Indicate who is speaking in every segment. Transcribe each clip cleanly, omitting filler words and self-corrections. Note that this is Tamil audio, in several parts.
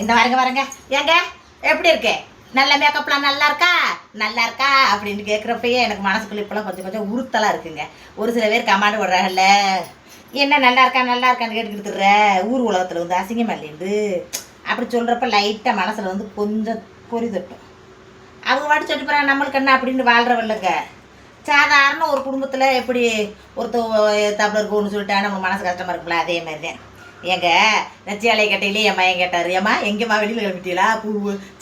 Speaker 1: இந்த வரங்க ஏங்க எப்படி இருக்கு? நல்ல மேக்கப்லாம் நல்லா இருக்கா நல்லா இருக்கா அப்படின்னு கேட்குறப்பயே எனக்கு மனசுக்குள்ள இப்போலாம் கொஞ்சம் கொஞ்சம் உறுத்தலாக இருக்குங்க. ஒரு சில பேர் கமாண்டு விடுறாங்கல்ல, என்ன நல்லா இருக்கான்னு கேட்டுக்கிட்டுற ஊர் உலகத்தில் வந்து அசிங்கமாக இல்லைந்து அப்படி சொல்கிறப்ப லைட்டாக மனசில் வந்து கொஞ்சம் பொறி தட்டும். அவங்க வாட்டி சொல்லி போகிறாங்க நம்மளுக்கு என்ன அப்படின்னு வாழ்கிறவல்லைங்க. சாதாரண ஒரு குடும்பத்தில் எப்படி ஒருத்தர் தப்பில் ஒன்று சொல்லிட்டா நம்ம மனசு கஷ்டமாக இருக்கும்ல, அதே மாதிரி தான். ஏங்க நான் சேலையை கட்டையிலே என் மையன் கேட்டார், ஏம்மா எங்கேம்மா வெளியில் கிளம்பிட்டீங்களா பூ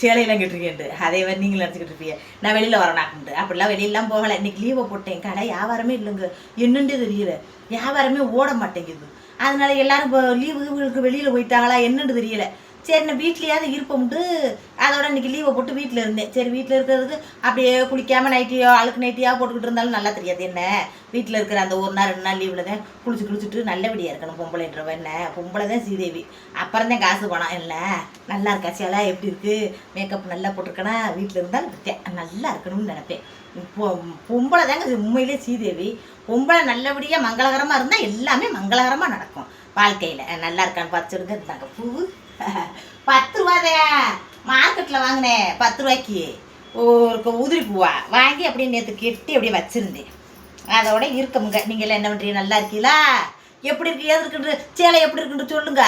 Speaker 1: சேலையெல்லாம் கேட்டிருக்கேன்ட்டு. அதே மாதிரி நீங்களும் நினச்சிக்கிட்டு இருப்பீங்க நான் வெளியில் வரேனாக்குன்ட்டு. அப்படிலாம் வெளியிலாம் போகலை. இன்றைக்கி லீவை போட்டேன். கடை வியாபாரமே இல்லைங்க, என்னென்று தெரியல, வியாபாரமே ஓட மாட்டேங்குது. அதனால எல்லாரும் இப்போ லீவுகளுக்கு வெளியில் போயிட்டாங்களா என்னென்னு தெரியல. சரி நான் வீட்லேயாவது இருப்போம்ட்டு அதோட இன்றைக்கி லீவை போட்டு வீட்டில் இருந்தேன். சரி வீட்டில் இருக்கிறதுக்கு அப்படியே குளிக்காமல் நைட்டியோ அழுக்கு நைட்டியாக போட்டுக்கிட்டு இருந்தாலும் நல்லா தெரியாது. என்ன வீட்டில் இருக்கிற அந்த ஒரு நாள் 2 நாள் லீவில் தான் குளிச்சுட்டு நல்லபடியாக இருக்கணும் பொம்பளைன்றவ. என்ன பொம்பளை தான் ஸ்ரீதேவி. அப்புறம் தான் காசு பணம். இல்லை நல்லா இருக்கா சேலா எப்படி இருக்குது, மேக்கப் நல்லா போட்டிருக்கேனா, வீட்டில் இருந்தாலும் நல்லா இருக்கணும்னு நினைப்பேன். இப்போ பொம்பளை தாங்க உண்மையிலே ஸ்ரீதேவி. பொம்பளை நல்லபடியாக மங்களகரமாக இருந்தால் எல்லாமே மங்களகரமாக நடக்கும் வாழ்க்கையில். நல்லா இருக்கான்னு பார்த்துடுங்க. இருந்தாங்க பூ 10 ரூபாதே மார்க்கெட்டில் வாங்கினேன். 10 ரூபாய்க்கு ஒரு உதிரி பூவா வாங்கி அப்படியே நேற்று கெட்டி அப்படியே வச்சுருந்தேன். அதோட இருக்கமுங்க. நீங்களாம் என்ன பண்ணுறீங்க? நல்லா இருக்கீங்களா? எப்படி இருக்கு ஏது இருக்குன்ற சேலை எப்படி இருக்குன்னு சொல்லுங்க.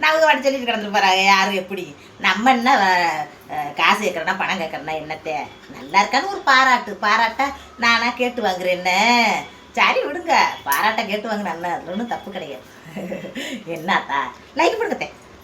Speaker 1: நமக்கு வாட்டி சொல்லிட்டு கிடந்துட்டு போகிறாங்க யாரும் எப்படி. நம்ம என்ன காசு கேட்குறேன்னா பணம் கேட்குறேன்னா என்னத்தை நல்லா இருக்கான்னு ஒரு பாராட்டா நானாக கேட்டு வாங்குறேன். என்ன சரி விடுங்க, பாராட்ட கேட்டு வாங்கினா ஒன்றும் தப்பு கிடையாது. என்னத்தா லைக் பண்ணுங்க.